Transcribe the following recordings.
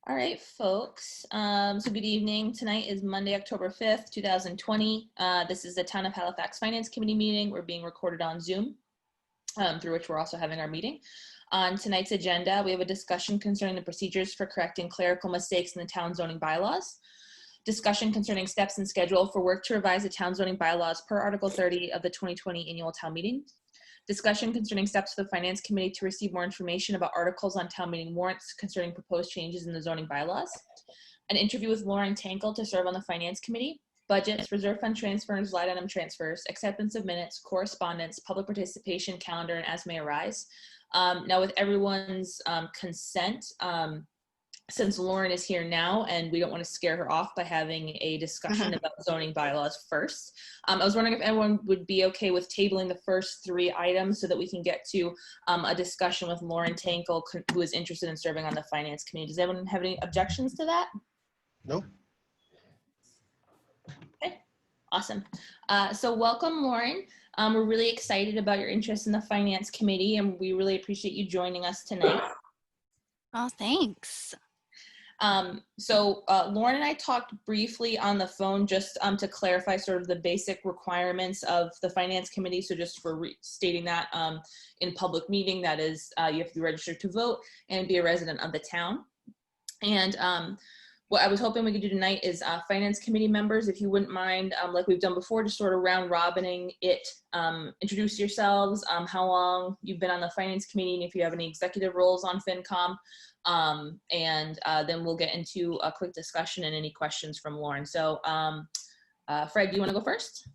All right, folks. So good evening. Tonight is Monday, October 5th, 2020. This is the Town of Halifax Finance Committee meeting. We're being recorded on Zoom, through which we're also having our meeting. On tonight's agenda, we have a discussion concerning the procedures for correcting clerical mistakes in the town zoning bylaws. Discussion concerning steps and schedule for work to revise the town zoning bylaws per Article 30 of the 2020 annual town meeting. Discussion concerning steps for the Finance Committee to receive more information about articles on town meeting warrants concerning proposed changes in the zoning bylaws. An interview with Lauren Tankel to serve on the Finance Committee. Budgets, reserve fund transfers, line item transfers, acceptance of minutes, correspondence, public participation, calendar, and as may arise. Now with everyone's consent, since Lauren is here now and we don't want to scare her off by having a discussion about zoning bylaws first, I was wondering if everyone would be okay with tabling the first three items so that we can get to a discussion with Lauren Tankel, who is interested in serving on the Finance Committee. Does anyone have any objections to that? Nope. Okay, awesome. So welcome, Lauren. We're really excited about your interest in the Finance Committee, and we really appreciate you joining us tonight. Oh, thanks. Lauren and I talked briefly on the phone just to clarify sort of the basic requirements of the Finance Committee. So just for stating that in public meeting, that is, you have to be registered to vote and be a resident of the town. And what I was hoping we could do tonight is Finance Committee members, if you wouldn't mind, like we've done before, just sort of round robining it, introduce yourselves, how long you've been on the Finance Committee, and if you have any executive roles on FinCom. Then we'll get into a quick discussion and any questions from Lauren. So Fred, do you want to go first?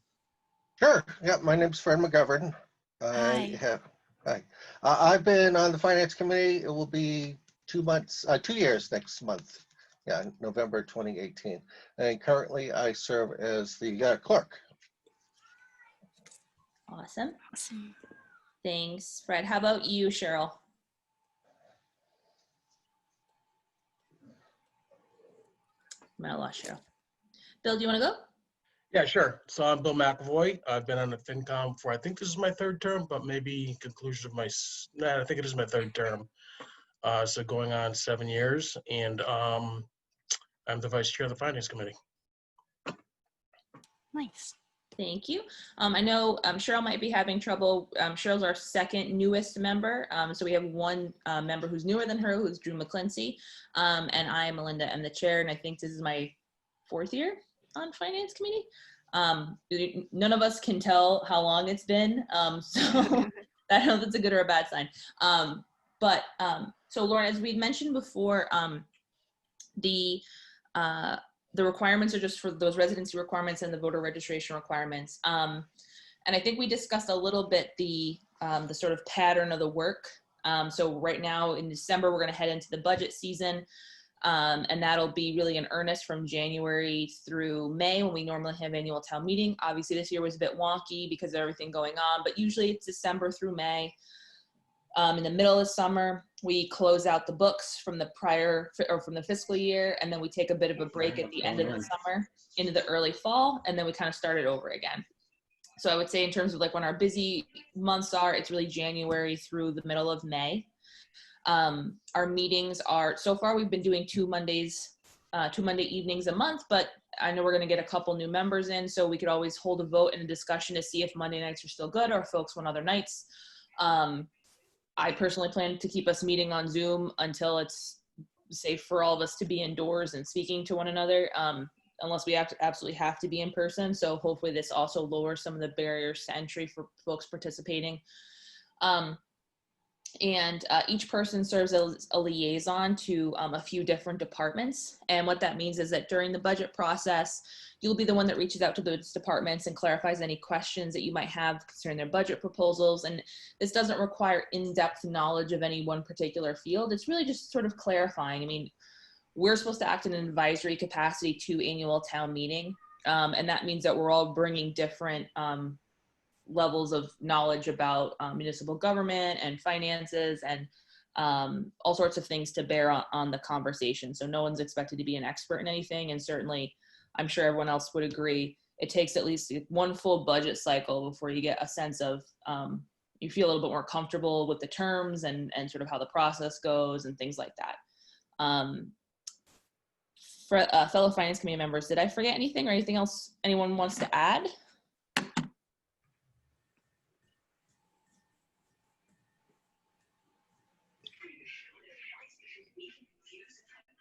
Sure. Yeah, my name's Fred McGovern. Hi. Hi. I've been on the Finance Committee. It will be 2 years next month. Yeah, November 2018. And currently I serve as the clerk. Awesome. Awesome. Thanks, Fred. How about you, Cheryl? I lost Cheryl. Bill, do you want to go? Yeah, sure. So I'm Bill McAvoy. I've been on the FinCom for, I think this is my third term, but maybe conclusion of my, I think it is my third term. So going on 7 years, and I'm the vice chair of the Finance Committee. Nice. Thank you. I know Cheryl might be having trouble. Cheryl's our second newest member. So we have one member who's newer than her, who's Drew McClincy. And I, Melinda, am the chair, and I think this is my 4th year on Finance Committee. None of us can tell how long it's been. So I don't know if that's a good or a bad sign. So Lauren, as we'd mentioned before, the requirements are just for those residency requirements and the voter registration requirements. And I think we discussed a little bit the sort of pattern of the work. So right now in December, we're going to head into the budget season. And that'll be really in earnest from January through May, when we normally have annual town meeting. Obviously this year was a bit wonky because of everything going on, but usually it's December through May. In the middle of summer, we close out the books from the from the fiscal year, and then we take a bit of a break at the end of the summer into the early fall, and then we kind of start it over again. So I would say in terms of like when our busy months are, it's really January through the middle of May. Our meetings are, so far we've been doing 2 Monday evenings a month, but I know we're going to get a couple new members in, so we could always hold a vote and a discussion to see if Monday nights are still good or if folks want other nights. I personally plan to keep us meeting on Zoom until it's safe for all of us to be indoors and speaking to one another, unless we absolutely have to be in person. So hopefully this also lowers some of the barriers to entry for folks participating. Each person serves as a liaison to a few different departments. And what that means is that during the budget process, you'll be the one that reaches out to those departments and clarifies any questions that you might have concerning their budget proposals. And this doesn't require in-depth knowledge of any one particular field. It's really just sort of clarifying. I mean, we're supposed to act in an advisory capacity to annual town meeting. And that means that we're all bringing different levels of knowledge about municipal government and finances and all sorts of things to bear on the conversation. So no one's expected to be an expert in anything. And certainly, I'm sure everyone else would agree, it takes at least one full budget cycle before you get a sense of, you feel a little bit more comfortable with the terms and sort of how the process goes and things like that. for fellow finance committee members, did I forget anything or anything else anyone wants to add?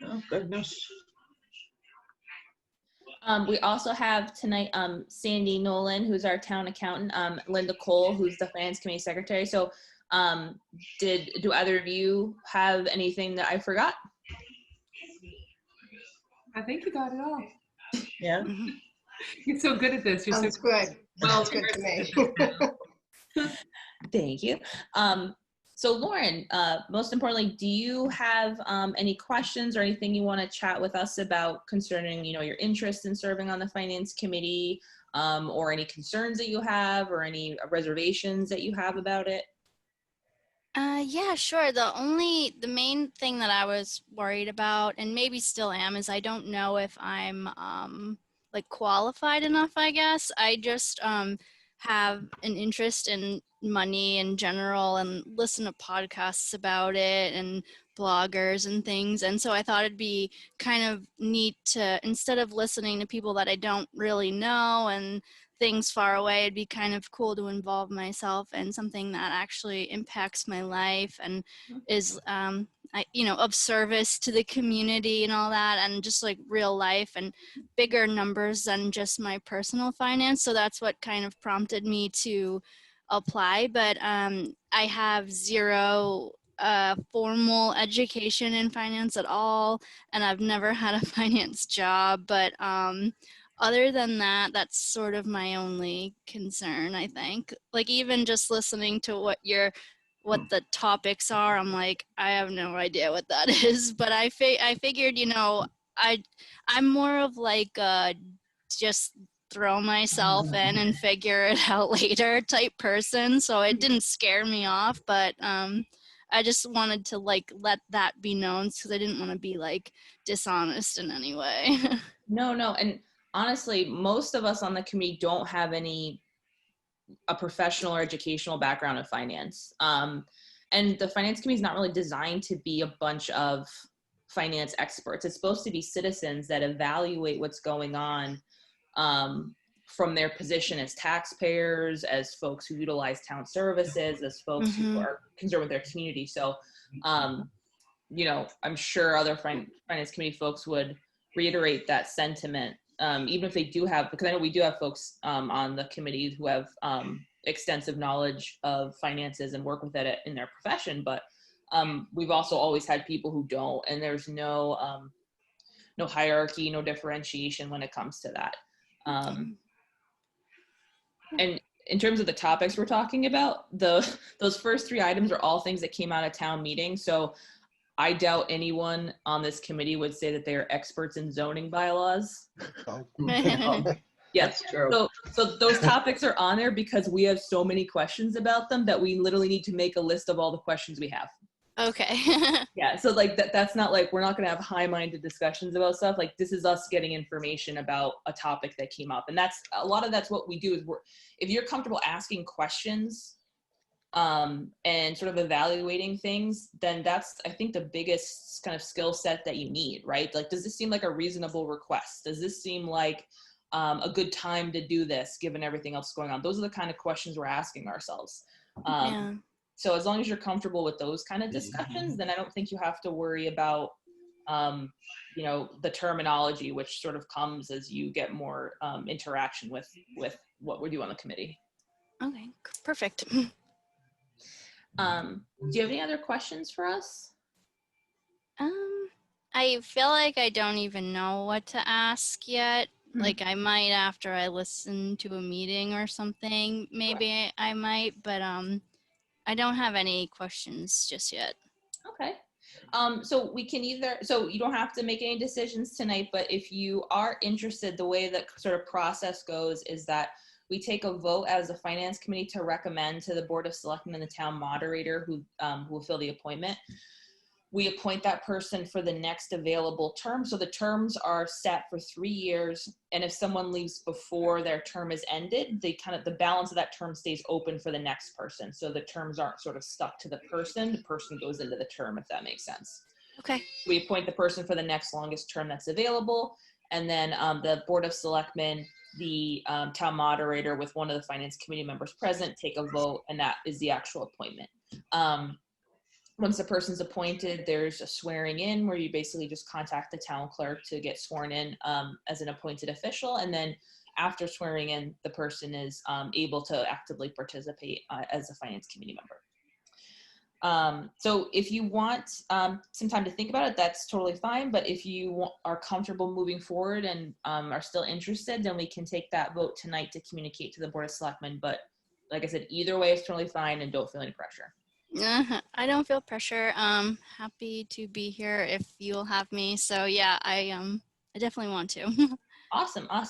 Oh, goodness. We also have tonight Sandy Nolan, who's our town accountant, Linda Cole, who's the finance committee secretary. So do either of you have anything that I forgot? I think you got it all. Yeah. You're so good at this. You're Sounds so good. well Sounds good to me. Thank you. So Lauren, most importantly, do you have any questions or anything you want to chat with us about concerning, your interest in serving on the finance committee, or any concerns that you have or any reservations that you have about it? Yeah, sure. The main thing that I was worried about, and maybe still am, is I don't know if I'm like qualified enough, I guess. I just have an interest in money in general and listen to podcasts about it and bloggers and things. And so I thought it'd be kind of neat to, instead of listening to people that I don't really know and things far away, it'd be kind of cool to involve myself in something that actually impacts my life and is of service to the community and all that, and just like real life and bigger numbers than just my personal finance. So that's what kind of prompted me to apply. But I have zero formal education in finance at all, and I've never had a finance job. But other than that, that's sort of my only concern, I think. Like, even just listening to what the topics are, I'm like, I have no idea what that is. But I figured, I'm more of like just throw myself in and figure it out later type person. So it didn't scare me off, but I just wanted to like let that be known because I didn't want to be like dishonest in any way. No, and honestly, most of us on the committee don't have a professional or educational background in finance. And the finance committee is not really designed to be a bunch of finance experts. It's supposed to be citizens that evaluate what's going on from their position as taxpayers, as folks who utilize town services, as folks who are concerned with their community. So, I'm sure other finance committee folks would reiterate that sentiment, even if they do have, because I know we do have folks on the committee who have extensive knowledge of finances and work with it in their profession, but we've also always had people who don't, and there's no hierarchy, no differentiation when it comes to that. And in terms of the topics we're talking about, those first three items are all things that came out of town meeting. So I doubt anyone on this committee would say that they are experts in zoning bylaws. Yes, That's true. So those topics are on there because we have so many questions about them that we literally need to make a list of all the questions we have. Okay. Yeah, so like that's not like we're not going to have high-minded discussions about stuff. Like, this is us getting information about a topic that came up, and that's a lot of that's what we do. Is if you're comfortable asking questions and sort of evaluating things, then that's, I think, the biggest kind of skill set that you need, right? Like, does this seem like a reasonable request? Does this seem like a good time to do this given everything else going on? Those are the kind of questions we're asking ourselves. Yeah. So as long as you're comfortable with those kind of discussions, then I don't think you have to worry about, the terminology, which sort of comes as you get more interaction with what we do on the committee. Okay, perfect. Do you have any other questions for us? I feel like I don't even know what to ask yet. Like, I might after I listen to a meeting or something, maybe I might, but I don't have any questions just yet. Okay. So we can so you don't have to make any decisions tonight, but if you are interested, the way that sort of process goes is that we take a vote as a finance committee to recommend to the Board of Selectmen and the town moderator who will fill the appointment. We appoint that person for the next available term. So the terms are set for 3 years. And if someone leaves before their term is ended, the balance of that term stays open for the next person. So the terms aren't sort of stuck to the person goes into the term, if that makes sense. Okay. We appoint the person for the next longest term that's available. And then the Board of Selectmen, the town moderator with one of the finance committee members present, take a vote, and that is the actual appointment. Once the person's appointed, there's a swearing in where you basically just contact the town clerk to get sworn in as an appointed official. And then after swearing in, the person is able to actively participate as a finance committee member. So if you want some time to think about it, that's totally fine. But if you are comfortable moving forward and are still interested, then we can take that vote tonight to communicate to the Board of Selectmen. But like I said, either way is totally fine, and don't feel any pressure. I don't feel pressure. Happy to be here if you'll have me. So yeah, I definitely want to. Awesome. All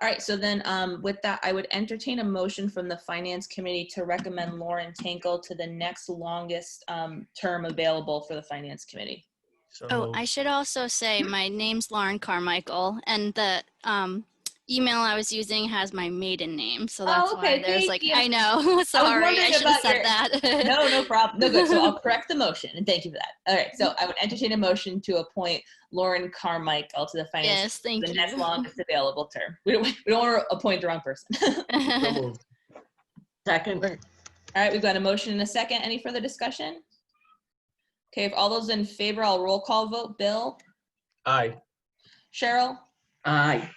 right. So then with that, I would entertain a motion from the Finance Committee to recommend Lauren Tinkle to the next longest term available for the Finance Committee. So Oh, moved. I should also say my name's Lauren Carmichael, and the email I was using has my maiden name, so that's okay. why there's Thank like, you. I know, sorry, I wondering should have about said your- that. No problem. No good. So I'll correct the motion, and thank you for that. All right. So I would entertain a motion to appoint Lauren Carmichael to the Finance Yes, thank the next you. longest available term. We don't want to appoint the wrong person. So moved. Second. All right, we've got a motion and a second. Any further discussion? Okay, if all those in favor, I'll roll call vote. Bill, Aye. Cheryl, Aye.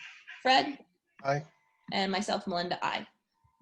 Fred, Aye. and myself, Melinda, aye.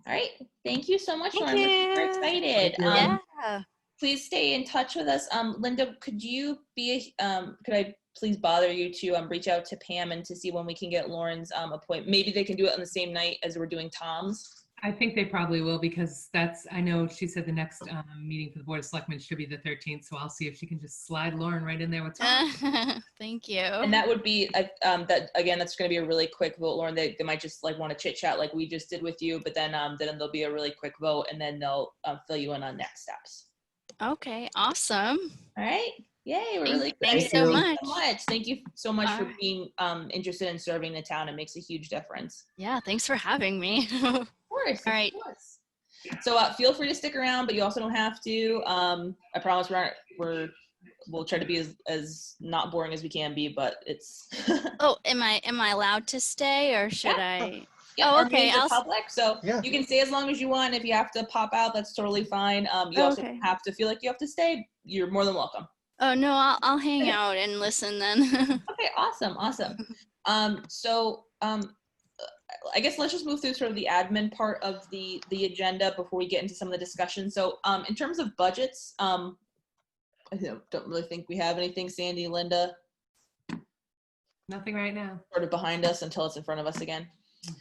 All right, thank you so much, Thank Lauren. We're super you. excited. Thank you. Yeah. Please stay in touch with us. Linda, could I please bother you to reach out to Pam and to see when we can get Lauren's appointment? Maybe they can do it on the same night as we're doing Tom's. I think they probably will, because I know she said the next meeting for the Board of Selectmen should be the 13th. So I'll see if she can just slide Lauren right in there with Tom. Thank you. And that would be that's going to be a really quick vote, Lauren. They might just like want to chit chat like we just did with you, but then there'll be a really quick vote, and then they'll fill you in on next steps. Okay, awesome. All right. Yay, we're really excited. Thanks so Thank you much. so much. Thank you so much All for right. being interested in serving the town. It makes a huge difference. Yeah, thanks for having me. Of course. All right. Of course. So feel free to stick around, but you also don't have to. I promise we'll try to be as not boring as we can be, but it's. Oh, am I allowed to stay, or should I? Yeah, Oh, our okay, meetings are I'll- public, so Yeah. you can stay as long as you want. If you have to pop out, that's totally fine. You Oh, also okay. don't have to feel like you have to stay. You're more than welcome. Oh no, I'll hang out and listen then. Okay, awesome. I guess let's just move through sort of the admin part of the agenda before we get into some of the discussion. So in terms of budgets, I don't really think we have anything. Sandy, Linda, Nothing right now. sort of behind us until it's in front of us again.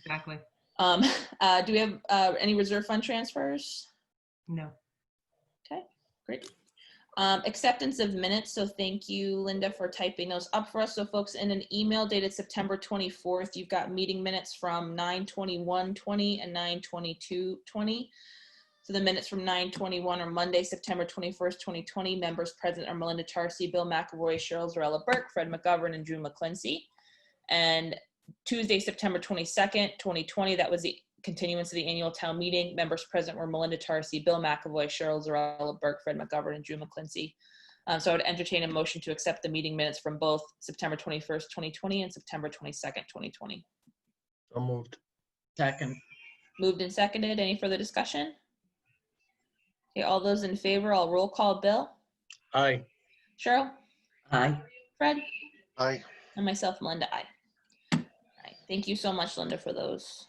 Exactly. Do we have any reserve fund transfers? No. Okay, great. Acceptance of minutes. So thank you, Linda, for typing those up for us. So folks, in an email dated September 24th, you've got meeting minutes from 9/21/20 and 9/22/20. So the minutes from 9/21 are Monday, September 21st, 2020. Members present are Melinda Tarsi, Bill McAvoy, Cheryl Zarella Burke, Fred McGovern, and Drew McClincy. And Tuesday, September 22nd, 2020, that was the continuance of the annual town meeting. Members present were Melinda Tarsi, Bill McAvoy, Cheryl Zarella Burke, Fred McGovern, and Drew McClincy. So I would entertain a motion to accept the meeting minutes from both September 21st, 2020 and September 22nd, 2020. So moved. Second. Moved and seconded. Any further discussion? Okay, all those in favor, I'll roll call. Bill, Aye. Cheryl, Aye. Fred, Aye. and myself, Melinda, aye. All right, thank you so much, Linda, for those.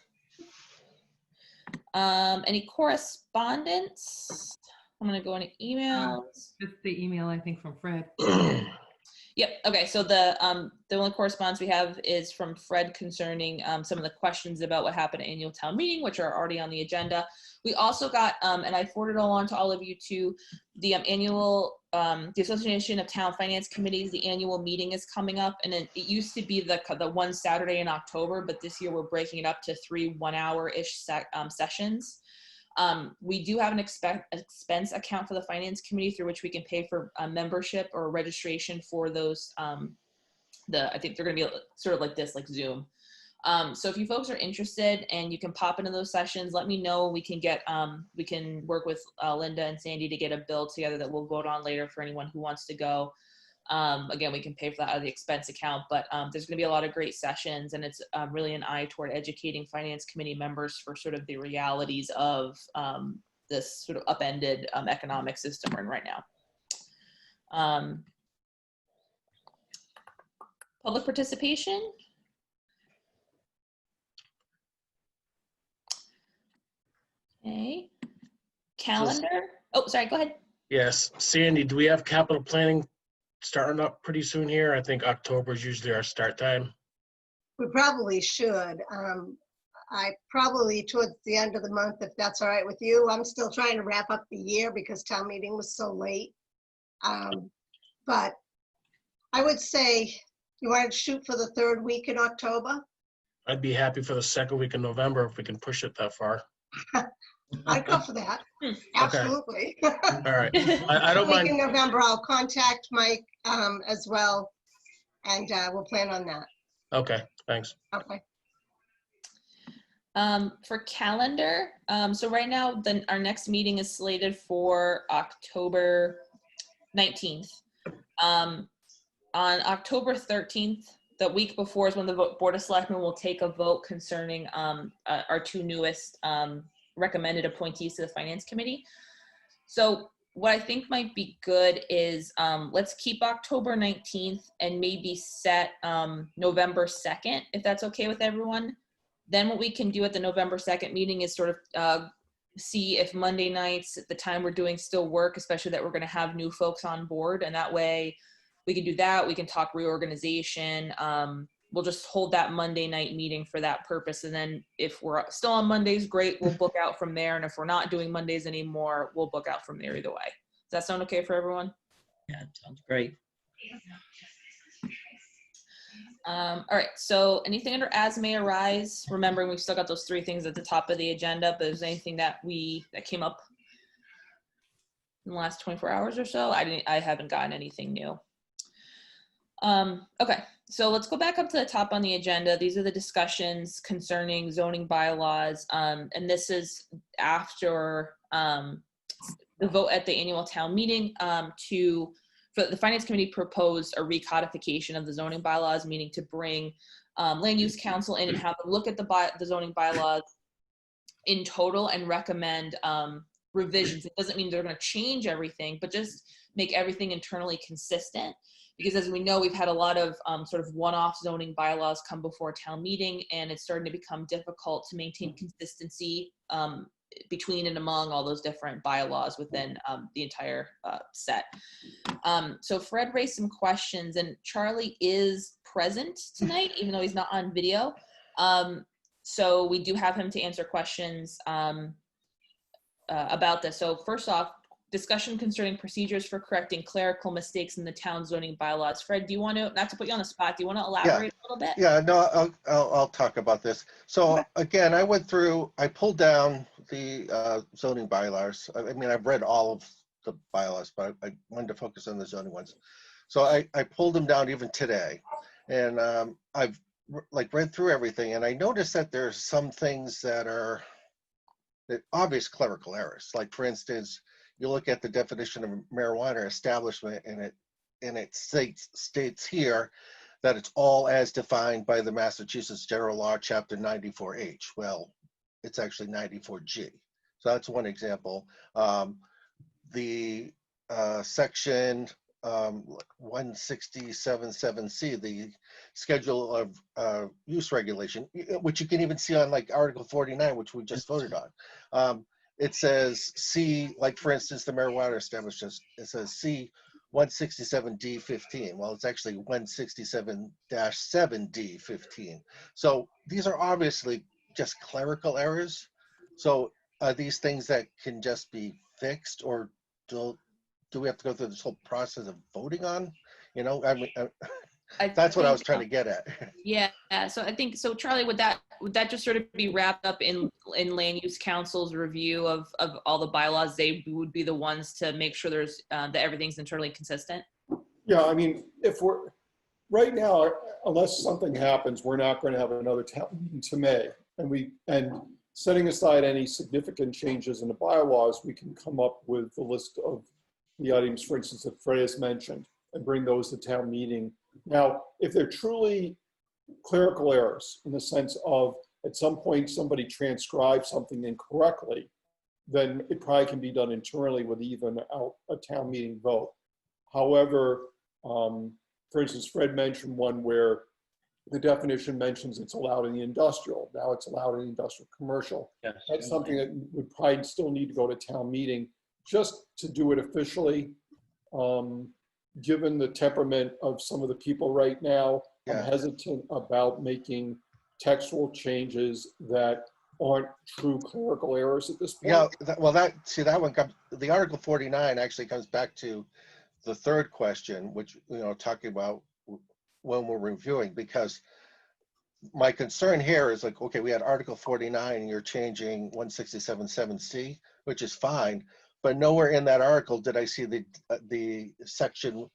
Any correspondence? I'm gonna go into emails. Just the email, I think, from Fred. Yep. Okay. So the only correspondence we have is from Fred concerning some of the questions about what happened at annual town meeting, which are already on the agenda. We also got, and I forwarded along to all of you too, the annual, the Association of Town Finance Committees, the annual meeting is coming up, and it used to be the one Saturday in October, but this year we're breaking it up to 3 1-hour-ish sessions. We do have an expense account for the finance committee through which we can pay for membership or registration for those. I think they're going to be sort of like this, like Zoom. So if you folks are interested and you can pop into those sessions, let me know. We can get, we can work with Linda and Sandy to get a bill together that we'll vote on later for anyone who wants to go. Again, we can pay for that out of the expense account, but there's going to be a lot of great sessions, and it's really an eye toward educating finance committee members for sort of the realities of this sort of upended economic system we're in right now. Public participation. Okay. Calendar. Oh, sorry, go ahead. Yes, Sandy, do we have capital planning starting up pretty soon here? I think October is usually our start time. We probably should. I probably towards the end of the month, if that's all right with you. I'm still trying to wrap up the year because town meeting was so late. But I would say you want to shoot for the 3rd week in October? I'd be happy for the 2nd week in November if we can push it that far. I'd go for that. Absolutely. All right. I don't Week in mind. November, I'll contact Mike as well, and we'll plan on that. Okay, thanks. Okay. For calendar, so right now, our next meeting is slated for October 19th. On October 13th, the week before, is when the Board of Selectmen will take a vote concerning our 2 newest recommended appointees to the Finance Committee. So what I think might be good is let's keep October 19th and maybe set November 2nd, if that's okay with everyone. Then what we can do at the November 2nd meeting is sort of see if Monday nights at the time we're doing still work, especially that we're going to have new folks on board. And that way we can do that. We can talk reorganization. We'll just hold that Monday night meeting for that purpose. And then if we're still on Mondays, great, we'll book out from there. And if we're not doing Mondays anymore, we'll book out from there either way. Does that sound okay for everyone? Yeah, sounds great. All right, so anything under as may arise, remembering we've still got those 3 things at the top of the agenda, but is there anything that came up in the last 24 hours or so? I haven't gotten anything new. Okay, so let's go back up to the top on the agenda. These are the discussions concerning zoning bylaws, and this is after the vote at the annual town meeting for the Finance Committee proposed a recodification of the zoning bylaws, meaning to bring Land Use Council in and have them look at the zoning bylaws in total and recommend revisions. It doesn't mean they're going to change everything, but just make everything internally consistent. Because as we know, we've had a lot of sort of one-off zoning bylaws come before town meeting, and it's starting to become difficult to maintain consistency between and among all those different bylaws within the entire set. So Fred raised some questions, and Charlie is present tonight, even though he's not on video. So we do have him to answer questions about this. So first off, discussion concerning procedures for correcting clerical mistakes in the town zoning bylaws. Fred, do you want to, not to put you on the spot, do you want to elaborate a little bit? Yeah, no, I'll talk about this. So again, I pulled down the zoning bylaws. I mean, I've read all of the bylaws, but I wanted to focus on the zoning ones. So I pulled them down even today, and I've read through everything, and I noticed that there's some things that are obvious clerical errors. Like for instance, you look at the definition of marijuana establishment, and it states here that it's all as defined by the Massachusetts General Law, Chapter 94H. Well, it's actually 94G. So that's one example. The section 167.7C, the schedule of use regulation, which you can even see on like Article 49, which we just voted on. It says C, like for instance, the marijuana establishment, it says C 167D15. Well, it's actually 167-7D15. So these are obviously just clerical errors. So are these things that can just be fixed, or do we have to go through this whole process of voting on? You know, I mean, that's what I was trying to get at. Yeah, so I think, so Charlie, would that just sort of be wrapped up in Land Use Council's review of all the bylaws? They would be the ones to make sure there's that everything's internally consistent? Yeah, I mean, if we're, right now, unless something happens, we're not going to have another town meeting to May. And setting aside any significant changes in the bylaws, we can come up with the list of the items, for instance, that Fred has mentioned. and bring those to town meeting. Now, if they're truly clerical errors in the sense of at some point somebody transcribed something incorrectly, then it probably can be done internally with even a town meeting vote. However, for instance, Fred mentioned one where the definition mentions it's allowed in the industrial. Now it's allowed in industrial commercial. Yes. That's something that would probably still need to go to town meeting just to do it officially. Given the temperament of some of the people right now, I'm Yeah. hesitant about making textual changes that aren't true clerical errors at this point. Yeah, that one comes, the Article 49 actually comes back to the third question, which, talking about when we're reviewing, because my concern here is like, okay, we had Article 49 and you're changing 167.7C, which is fine, but nowhere in that article did I see the section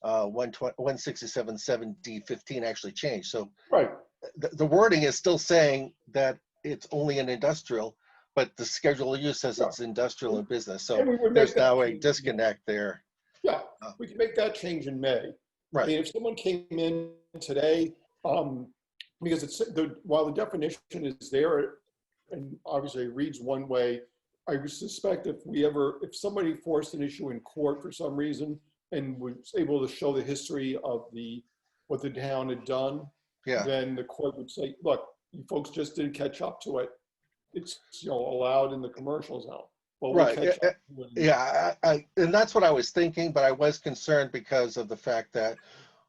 167.7D15 actually change. So Right. the wording is still saying that it's only an industrial, but the schedule of use says it's industrial and business. So And we would make there's that now a change. disconnect there. Yeah, we can make that change in May. I Right. mean, if someone came in today, because while the definition is there, and obviously it reads one way, I would suspect if somebody forced an issue in court for some reason and was able to show the history of what the town had done, Yeah. then the court would say, look, you folks just didn't catch up to it. It's allowed in the commercial zone. Well, we'll Right. catch up when- Yeah. And that's what I was thinking, but I was concerned because of the fact that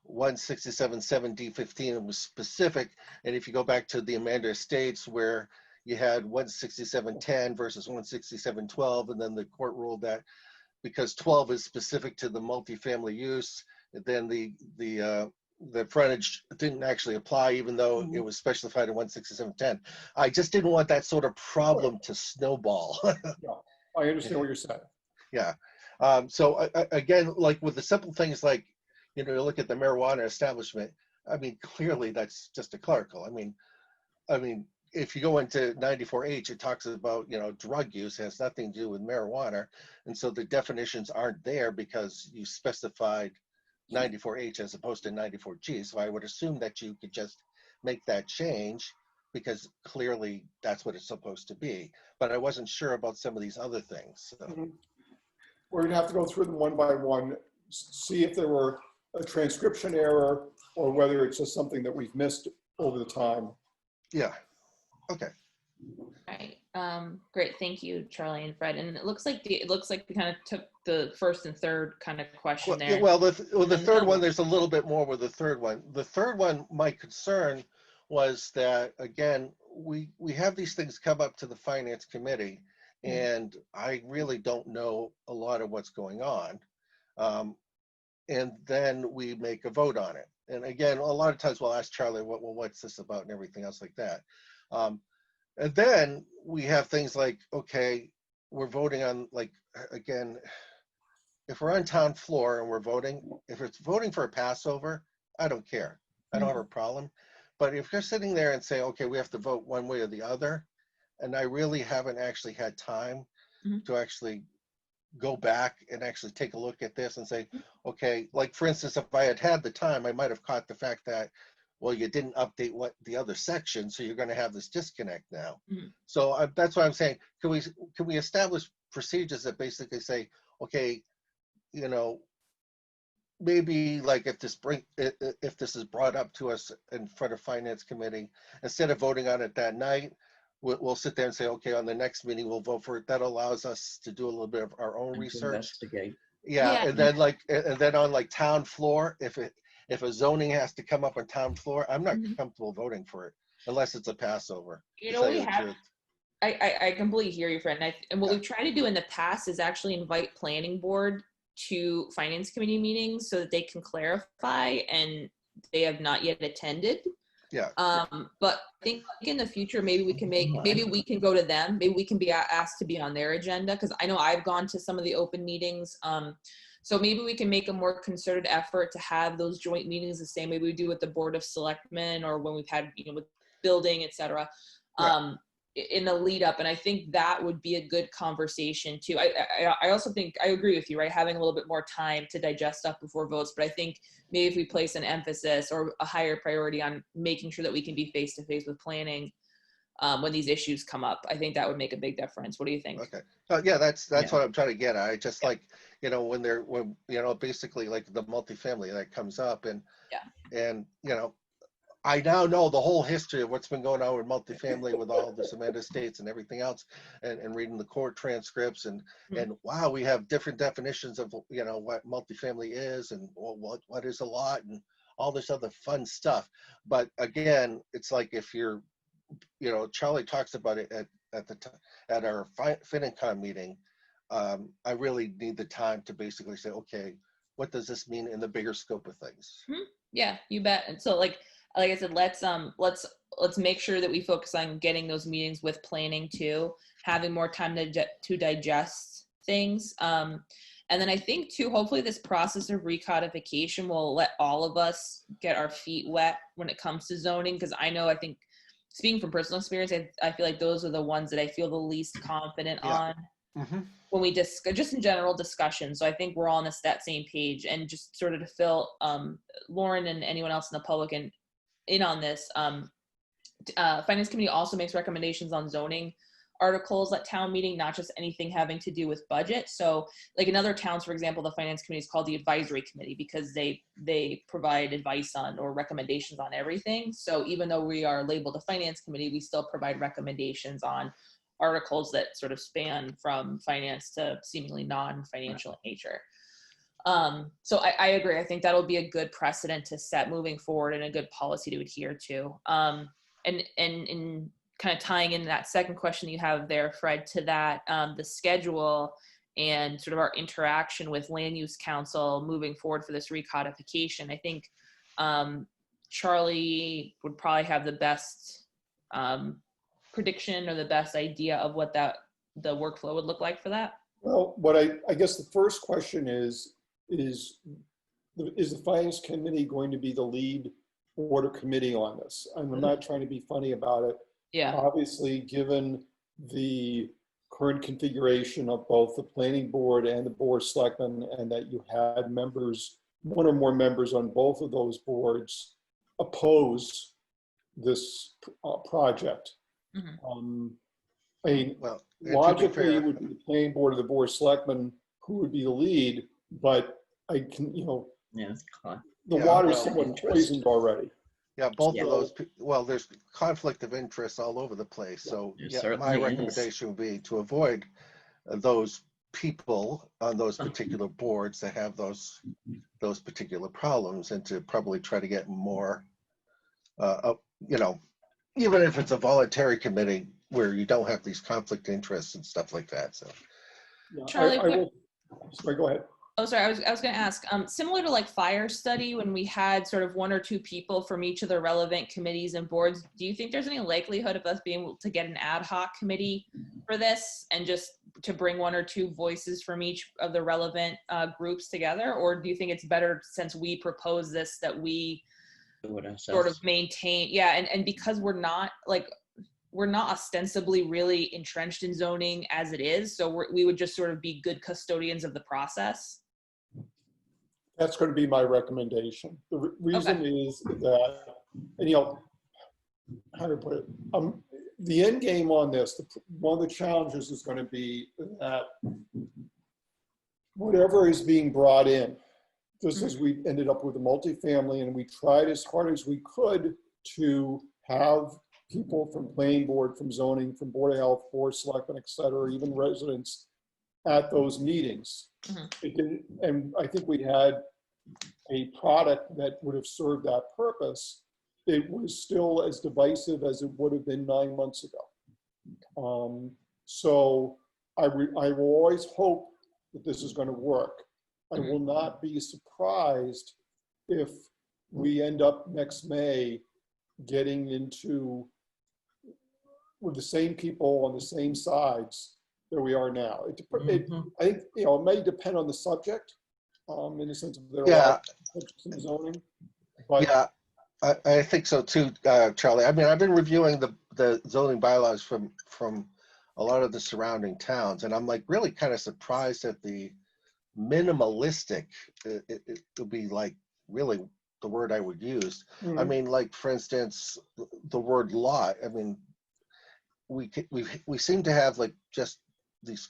167.7D15 was specific. And if you go back to the Amanda Estates where you had 167.10 versus 167.12, and then the court ruled that because 12 is specific to the multifamily use, then the frontage didn't actually apply, even though it was specified in 167.10. I just didn't want that sort of problem to snowball. Yeah, I understand what you're saying. Yeah. So again, like with the simple things like, you look at the marijuana establishment, I mean, clearly that's just a clerical. I mean, if you go into 94H, it talks about, drug use has nothing to do with marijuana. And so the definitions aren't there because you specified 94H as opposed to 94G. So I would assume that you could just make that change because clearly that's what it's supposed to be. But I wasn't sure about some of these other things. So. We're gonna have to go through them one by one, see if there were a transcription error or whether it's just something that we've missed over the time. Yeah. Okay. All right. Great. Thank you, Charlie and Fred. And it looks like we kind of took the first and third kind of question there. Well, the third one, there's a little bit more with the third one. The third one, my concern was that, again, we have these things come up to the finance committee, and I really don't know a lot of what's going on. And then we make a vote on it. And again, a lot of times we'll ask Charlie, what's this about and everything else like that. And then we have things like, okay, we're voting on, like, again, if we're on town floor and we're voting, if it's voting for a Passover, I don't care. I don't have a problem. But if you're sitting there and say, okay, we have to vote one way or the other, and I really haven't actually had time to actually go back and actually take a look at this and say, okay, like for instance, if I had the time, I might have caught the fact that, well, you didn't update what the other section, so you're going to have this disconnect now. So that's what I'm saying. Can we establish procedures that basically say, okay, maybe like if this is brought up to us in front of finance committee, instead of voting on it that night, we'll sit there and say, okay, on the next meeting we'll vote for it. That allows us to do a little bit of our own research. Investigate. Yeah, and then on like town floor, if a zoning has to come up on town floor, I'm not comfortable voting for it unless it's a Passover. I completely hear you, friend. And what we've tried to do in the past is actually invite planning board to finance committee meetings so that they can clarify, and they have not yet attended. Yeah. But I think in the future, maybe we can go to them. Maybe we can be asked to be on their agenda, because I know I've gone to some of the open meetings. So maybe we can make a more concerted effort to have those joint meetings the same way we do with the Board of Selectmen, or when we've had, with building, et cetera. in the lead up. And I think that would be a good conversation too. I also think I agree with you, right? Having a little bit more time to digest stuff before votes, but I think maybe if we place an emphasis or a higher priority on making sure that we can be face to face with planning when these issues come up, I think that would make a big difference. What do you think? Okay. Yeah, that's Yeah. what I'm trying to get at. I just like, you know, when basically like the multifamily that comes up and you know, I now know the whole history of what's been going on with multifamily with all the cement estates and everything else, and reading the court transcripts and wow, we have different definitions of, you know, what multifamily is and what is a lot and all this other fun stuff. But again, it's like if you're, you know, Charlie talks about it at our FinCom meeting. I really need the time to basically say, okay, what does this mean in the bigger scope of things? Yeah, you bet. And so like I said, let's make sure that we focus on getting those meetings with planning too, having more time to digest things. And then I think too, hopefully this process of recodification will let all of us get our feet wet when it comes to zoning. Because I think, speaking from personal experience, I feel like those are the ones that I feel the least confident on when we just in general discussion. So I think we're all on that same page, and just sort of to fill Lauren and anyone else in the public in on this. Finance Committee also makes recommendations on zoning articles at town meeting, not just anything having to do with budget. So like in other towns, for example, the Finance Committee is called the Advisory Committee because they provide advice on or recommendations on everything. So even though we are labeled a Finance Committee, we still provide recommendations on articles that sort of span from finance to seemingly non-financial nature. So I agree. I think that'll be a good precedent to set moving forward and a good policy to adhere to. And in kind of tying in that second question you have there, Fred, to that, the schedule and sort of our interaction with Land Use Council moving forward for this recodification, I think Charlie would probably have the best prediction or the best idea of what the workflow would look like for that. Well, what I guess the first question is the Finance Committee going to be the lead board or committee on this? And I'm not trying to be funny about it. Yeah. Obviously, given the current configuration of both the planning board and the board of selectmen, and that you had members, one or more members on both of those boards oppose this project. I mean, Well, logically, it would be the planning board or the board of selectmen who would be the lead, but I can, you know, the water is somewhat poisoned already. Yeah, both of those. Well, there's conflict of interest all over the place. So my recommendation would be to avoid those people on those particular boards that have those particular problems, and to probably try to get more, you know, even if it's a voluntary committee where you don't have these conflict interests and stuff like that. So, Yeah, Charlie, sorry, go ahead. Oh, sorry. I was going to ask, similar to like fire study, when we had sort of one or two people from each of the relevant committees and boards, do you think there's any likelihood of us being able to get an ad hoc committee for this and just to bring one or two voices from each of the relevant groups together? Or do you think it's better, since we propose this, that we sort of maintain, and because we're not ostensibly really entrenched in zoning as it is, so we would just sort of be good custodians of the process? That's going to be my recommendation. The reason is that, and you know, how to put it, the end game on this, one of the challenges is going to be that whatever is being brought in, just as we ended up with the multifamily, and we tried as hard as we could to have people from planning board, from zoning, from board of health, board of selectmen, et cetera, even residents at those meetings. It didn't, and I think we had a product that would have served that purpose. It was still as divisive as it would have been 9 months ago. So I will always hope that this is going to work. I will not be surprised if we end up next May getting into with the same people on the same sides that we are now. I think, you know, it may depend on the subject, in the sense of there are some zoning. But I think so too, Charlie. I mean, I've been reviewing the the zoning bylaws from a lot of the surrounding towns, and I'm like really kind of surprised at the minimalistic. It would be like really the word I would use. I mean, like for instance, the word lot. I mean, we seem to have like just these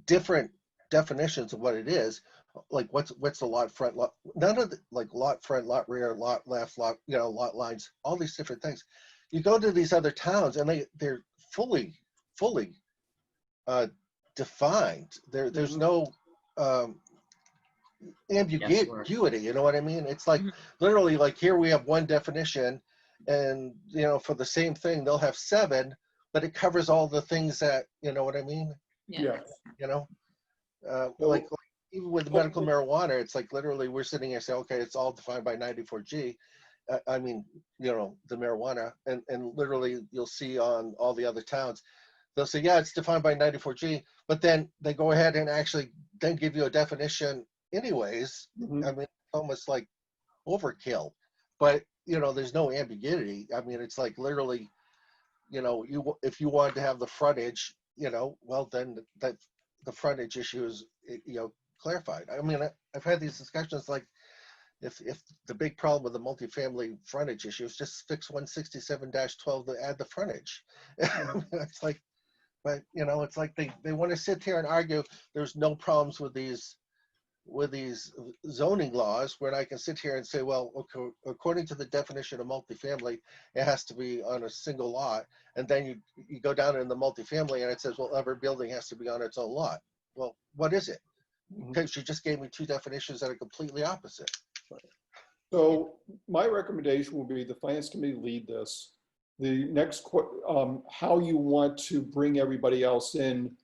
different definitions of what it is. Like what's the lot front, lot, none of the like lot front, lot rear, lot left, lot, you know, lot lines, all these different things. You go to these other towns and they're fully defined. There's no ambiguity, you know what I mean? It's like literally like here we have one definition, and you know, for the same thing they'll have 7, but it covers all the things that, you know what I mean? Yeah. You know, like even with medical marijuana, it's like literally we're sitting here saying, okay, it's all defined by 94G. I mean, you know, the marijuana, and literally you'll see on all the other towns, they'll say, yeah, it's defined by 94G, but then they go ahead and actually then give you a definition anyways. I mean, it's almost like overkill, but you know, there's no ambiguity. I mean, it's like literally, you know, if you wanted to have the frontage, you know, well then that the frontage issue is, you know, clarified. I mean, I've had these discussions like, if the big problem with the multifamily frontage issue is just fix 167-12 to add the frontage. It's like, but you know, it's like they want to sit here and argue there's no problems with these zoning laws, when I can sit here and say, well, okay, according to the definition of multifamily, it has to be on a single lot. And then you go down in the multifamily and it says, well, every building has to be on its own lot. Well, what is it? Because you just gave me 2 definitions that are completely opposite. So my recommendation will be the finance committee lead this. The next, how you want to bring everybody else in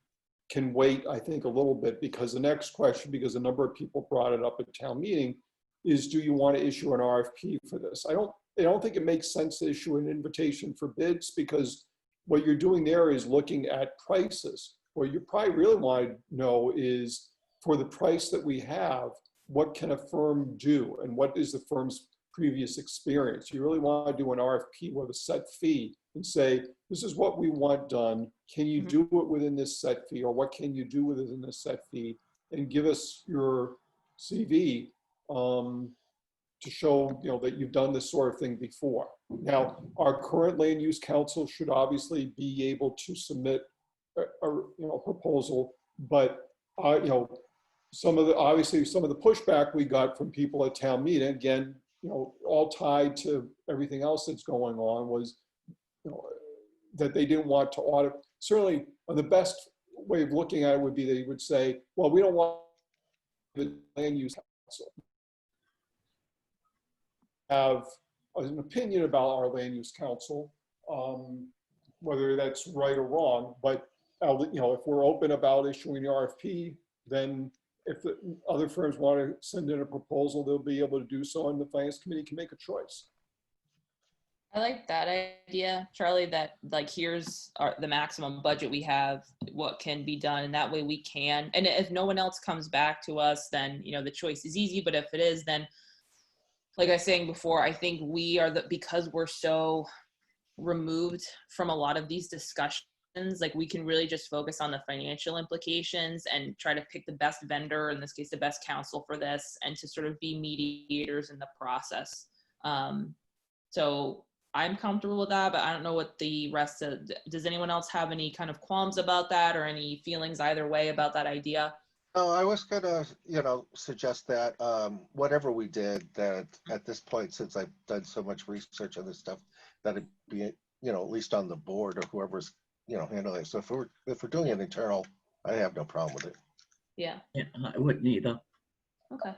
can wait, I think, a little bit, because the next question, because a number of people brought it up at town meeting, is do you want to issue an RFP for this? I don't think it makes sense to issue an invitation for bids, because what you're doing there is looking at prices. What you probably really want to know is, for the price that we have, what can a firm do, and what is the firm's previous experience? You really want to do an RFP with a set fee and say, this is what we want done. Can you do it within this set fee, or what can you do within this set fee? And give us your CV to show, you know, that you've done this sort of thing before. Now, our current land use council should obviously be able to submit a proposal, but you know, obviously some of the pushback we got from people at town meeting, again, you know, all tied to everything else that's going on, was, you know, that they didn't want to audit. Certainly, the best way of looking at it would be they would say, well, we don't want the land use council have an opinion about our land use council, whether that's right or wrong. But you know, if we're open about issuing the RFP, then if the other firms want to send in a proposal, they'll be able to do so, and the finance committee can make a choice. I like that idea, Charlie, that like here's the maximum budget we have, what can be done, and that way we can. And if no one else comes back to us, then, you know, the choice is easy. But if it is, then like I was saying before, I think we are because we're so removed from a lot of these discussions, like we can really just focus on the financial implications and try to pick the best vendor, in this case, the best counsel for this, and to sort of be mediators in the process. So I'm comfortable with that, but I don't know what the rest of, does anyone else have any kind of qualms about that, or any feelings either way about that idea? Oh, I was gonna, you know, suggest that whatever we did, that at this point, since I've done so much research on this stuff, that it be, you know, at least on the board or whoever's, you know, handling it. So if we're doing it internal, I have no problem with it. Yeah. Yeah, I wouldn't either. Okay.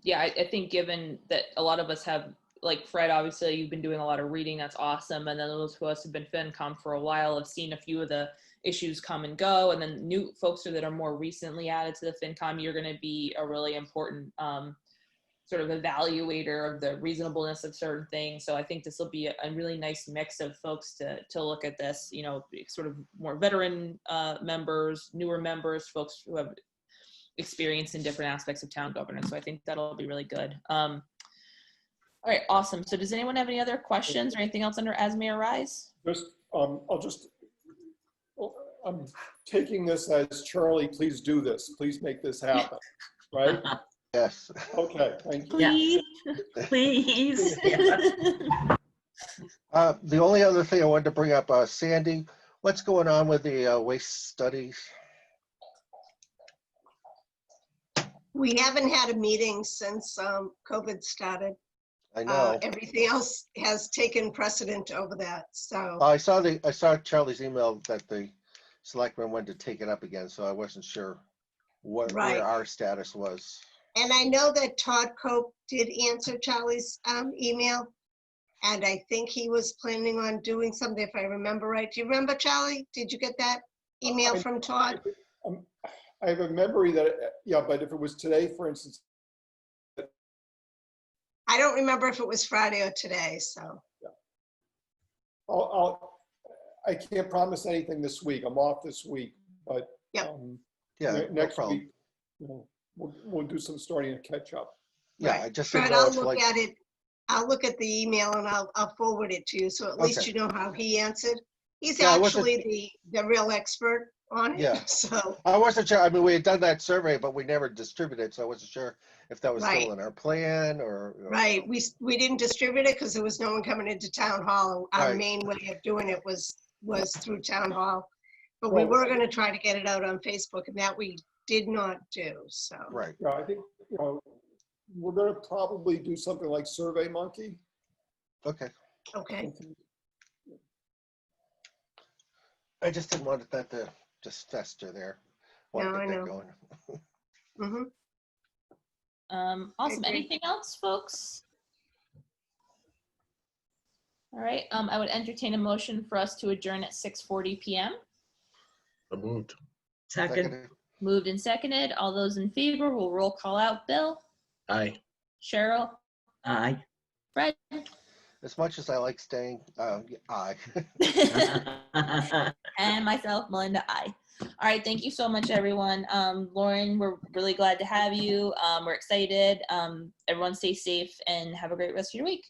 Yeah, I think given that a lot of us have, like Fred, obviously you've been doing a lot of reading, that's awesome. And then those of us who've been FinCom for a while have seen a few of the issues come and go. And then new folks that are more recently added to the FinCom, you're going to be a really important sort of evaluator of the reasonableness of certain things. So I think this will be a really nice mix of folks to look at this, you know, sort of more veteran members, newer members, folks who have experience in different aspects of town governance. So I think that'll be really good. All right, awesome. So does anyone have any other questions or anything else under As May Arise? Just, I'm taking this as Charlie, please do this. Please make this happen, right? Yes. Okay, thank you. Please, please. Yeah. The only other thing I wanted to bring up, Sandy, what's going on with the waste studies? We haven't had a meeting since COVID started. I know. Everything else has taken precedent over that, so. I saw Charlie's email that the selectmen wanted to take it up again, so I wasn't sure Right. where our status was. And I know that Todd Cope did answer Charlie's email, and I think he was planning on doing something, if I remember right. Do you remember, Charlie? Did you get that email from Todd? I have a memory that, yeah, but if it was today, for instance, I don't remember if it was Friday or today, so. I can't promise anything this week. I'm off this week, but Yep. Yeah, no next problem. week, you know, we'll do some starting to catch up. Yeah, Right. I just Fred, didn't know I'll if look like, at it. I'll look at the email and I'll forward it to you, so at least Okay. you know how he answered. He's Yeah, I wasn't- actually the real expert on it, Yeah. so. I wasn't sure. I mean, we had done that survey, but we never distributed, so I wasn't sure if that was Right. still in our plan or. Right, we didn't distribute it because there was no one coming into town hall. Our Right. main way of doing it was through town hall. But we Well, were gonna try to get it out on Facebook, and that we did not do, so. Right. Yeah, I think, you know, we're gonna probably do something like Survey Monkey. Okay. Okay, I just didn't want that to just fester there. Want No, to I get that know. going. Awesome. agree. Anything else, folks? All right, I would entertain a motion for us to adjourn at 6:40 PM. So moved. Second, Seconded. Moved and seconded. All those in favor will roll call out. Bill, Aye. Cheryl, aye. Fred, As much as I like staying, aye. and myself, Melinda, I. All right, thank you so much, everyone. Lauren, we're really glad to have you. We're excited. Everyone stay safe and have a great rest of your week.